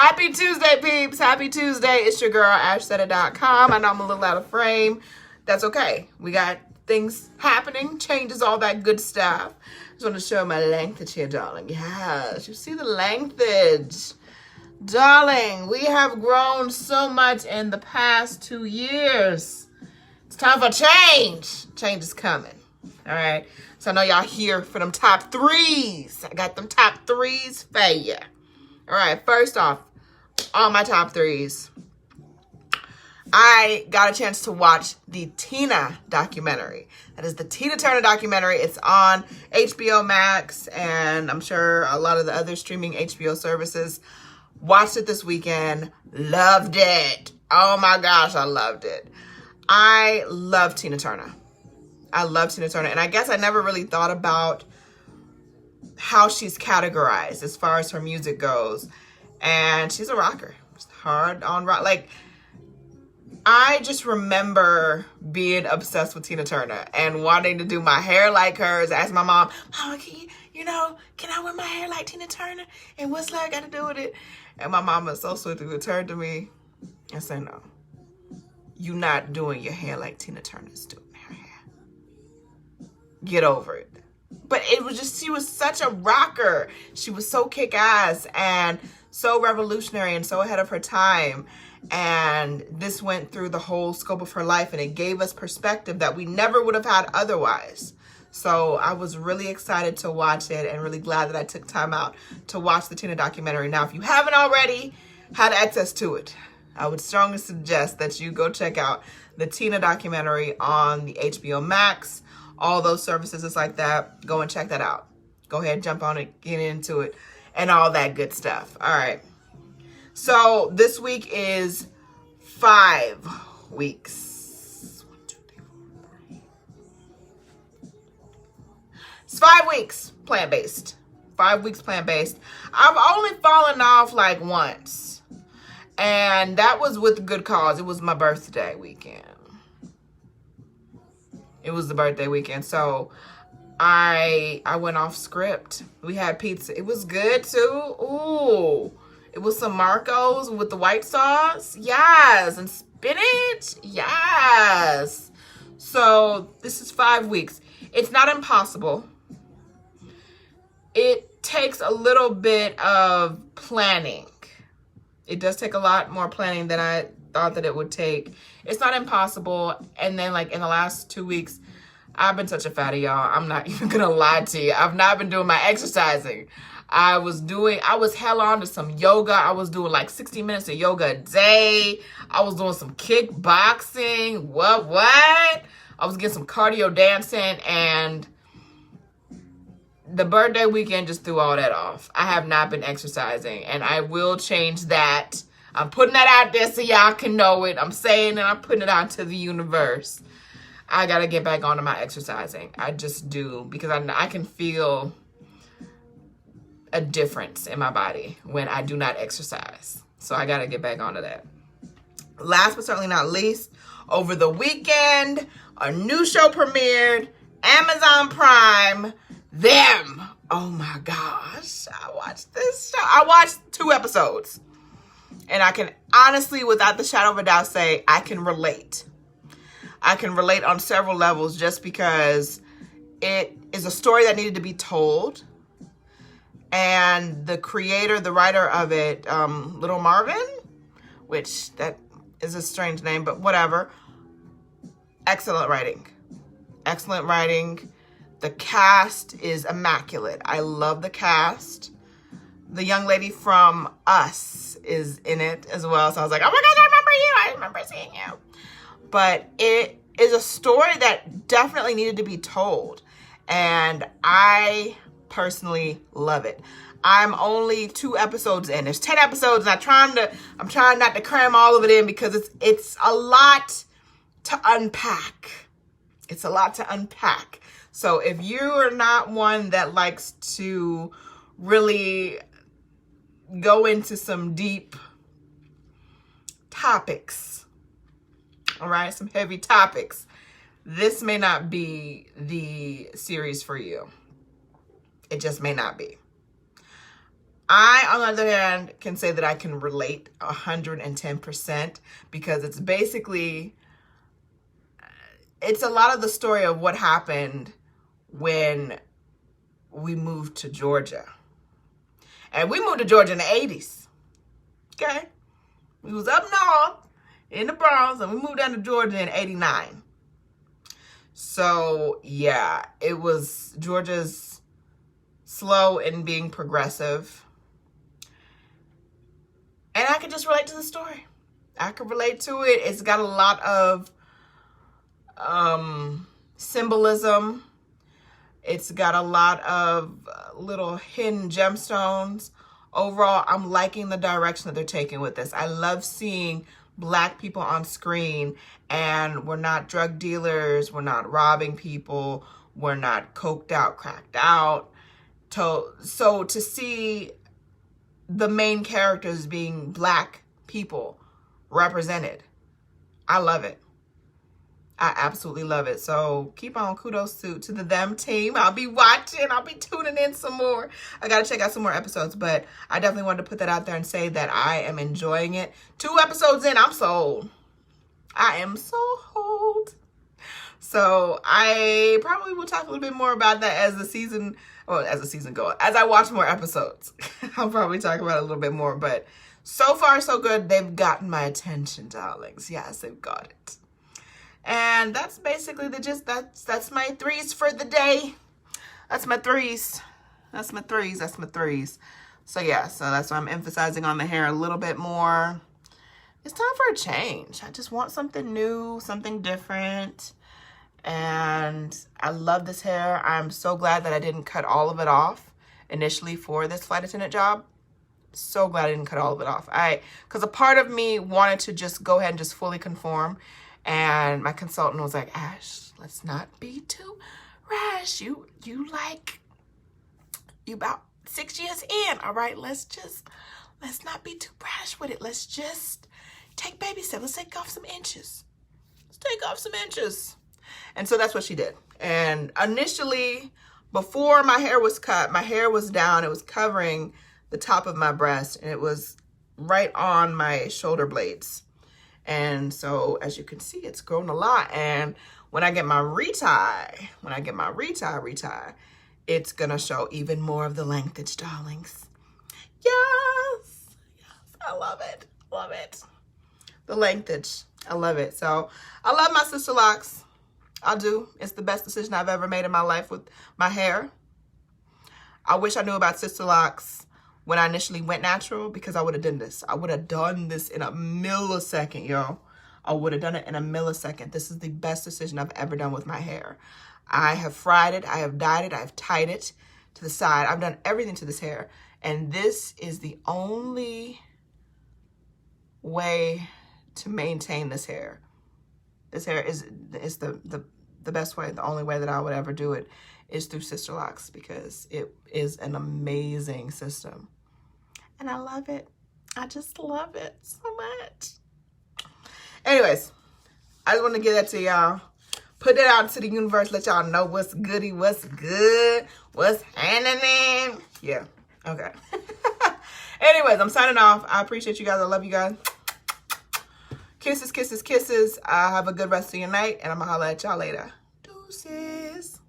Happy Tuesday, peeps. Happy Tuesday. It's your girl, AshSetta.com. I know I'm a little out of frame. That's okay. We got things happening, changes, all that good stuff. Just want to show my lengthage here, darling. Yes, you see the lengthage. Darling, we have grown so much in the past 2 years. It's time for change. Change is coming. All right. So I know y'all here for them top threes. I got them top threes for you. All right, first off, on my top threes, I got a chance to watch the Tina documentary. That is the Tina Turner documentary. It's on HBO Max, and I'm sure a lot of the other streaming HBO services. Watched it this weekend. Loved it. Oh my gosh, I loved it. I love Tina Turner. I love Tina Turner, and I guess I never really thought about how she's categorized as far as her music goes. And she's a rocker. She's hard on rock. Like, I just remember being obsessed with Tina Turner and wanting to do my hair like hers. Ask my mom, Mama, can I wear my hair like Tina Turner? And what's that got to do with it? And my mama so swiftly would turn to me and say, no, you're not doing your hair like Tina Turner's doing her hair. Get over it. But it was just, she was such a rocker. She was so kick-ass and so revolutionary and so ahead of her time. And this went through the whole scope of her life, and it gave us perspective that we never would have had otherwise. So I was really excited to watch it and really glad that I took time out to watch the Tina documentary. Now, if you haven't already had access to it, I would strongly suggest that you go check out the Tina documentary on the HBO Max. All those services is like that. Go and check that out. Go ahead, jump on it, get into it, and all that good stuff. All right. So this week is 5 weeks. 1, 2, 3, 4, 5. It's 5 weeks plant-based. 5 weeks plant-based. I've only fallen off like once. And that was with good cause. It was my birthday weekend. It was the birthday weekend, so I went off script. We had pizza. It was good too. Ooh, it was some Marco's with the white sauce. Yes, and spinach. Yes. So this is 5 weeks. It's not impossible. It takes a little bit of planning. It does take a lot more planning than I thought that it would take. It's not impossible. And then, like, in the last 2 weeks, I've been such a fatty, y'all. I'm not even gonna lie to you. I've not been doing my exercising. I was hell on to some yoga. I was doing like 60 minutes of yoga a day. I was doing some kickboxing. What? I was getting some cardio dancing, and the birthday weekend just threw all that off. I have not been exercising, and I will change that. I'm putting that out there so y'all can know it. I'm saying it. I'm putting it out to the universe. I got to get back onto my exercising. I just do, because I can feel a difference in my body when I do not exercise. So I got to get back onto that. Last but certainly not least, over the weekend, a new show premiered, Amazon Prime, Them. Oh my gosh. I watched this show. I watched 2 episodes. And I can honestly, without the shadow of a doubt, say I can relate. I can relate on several levels just because it is a story that needed to be told. And the creator, the writer of it, Little Marvin, which that is a strange name, but whatever. Excellent writing. Excellent writing. The cast is immaculate. I love the cast. The young lady from Us is in it as well. So I was like, oh my gosh, I remember you. I remember seeing you. But it is a story that definitely needed to be told. And I personally love it. I'm only 2 episodes in. There's 10 episodes, and I'm trying not to cram all of it in because it's a lot to unpack. It's a lot to unpack. So if you are not one that likes to really go into some deep topics, all right, some heavy topics, this may not be the series for you. It just may not be. I, on the other hand, can say that I can relate 110% because it's basically, it's a lot of the story of what happened when we moved to Georgia. And we moved to Georgia in the 80s. Okay? We was up north in the Bronx and we moved down to Georgia in 89. So, yeah, it was Georgia's slow in being progressive. And I could just relate to the story. I could relate to it. It's got a lot of symbolism. It's got a lot of little hidden gemstones. Overall, I'm liking the direction that they're taking with this. I love seeing Black people on screen, and we're not drug dealers. We're not robbing people. We're not coked out, cracked out. So to see the main characters being Black people represented, I love it. I absolutely love it. So keep on, kudos to the them team. I'll be watching. I'll be tuning in some more. I got to check out some more episodes, but I definitely wanted to put that out there and say that I am enjoying it. 2 episodes in, I'm sold. I am sold. So I probably will talk a little bit more about that as the season goes. As I watch more episodes, I'll probably talk about it a little bit more. But so far, so good. They've gotten my attention, darlings. Yes, they've got it. And that's basically the gist. That's my 3's for the day. That's my 3's. That's my 3's. That's my 3's. So yeah, so that's why I'm emphasizing on the hair a little bit more. It's time for a change. I just want something new, something different. And I love this hair. I'm so glad that I didn't cut all of it off initially for this flight attendant job. So glad I didn't cut all of it off. Because a part of me wanted to just go ahead and just fully conform. And my consultant was like, Ash, let's not be too rash. You about 6 years in. All right, let's not be too brash with it. Let's just take baby steps. Let's take off some inches. Let's take off some inches. And so that's what she did. And initially, before my hair was cut, my hair was down. It was covering the top of my breast, and it was right on my shoulder blades. And so, as you can see, it's grown a lot. And when I get my retie, it's gonna show even more of the lengthage, darlings. Yes, I love it, love it. The lengthage, I love it. So I love my sister locks. I do. It's the best decision I've ever made in my life with my hair. I wish I knew about sister locks when I initially went natural, because I would have done this. I would have done this in a millisecond, yo. I would have done it in a millisecond. This is the best decision I've ever done with my hair. I have fried it. I have dyed it. I have tied it to the side. I've done everything to this hair. And this is the only way to maintain this hair. This hair is the best way. The only way that I would ever do it is through sister locks, because it is an amazing system. And I love it. I just love it so much. Anyways, I just want to give that to y'all. Put it out into the universe. Let y'all know what's goody, what's good, what's happening. Yeah, okay. Anyways, I'm signing off. I appreciate you guys. I love you guys. Kisses, kisses, kisses. Have a good rest of your night, and I'm going to holler at y'all later. Deuces.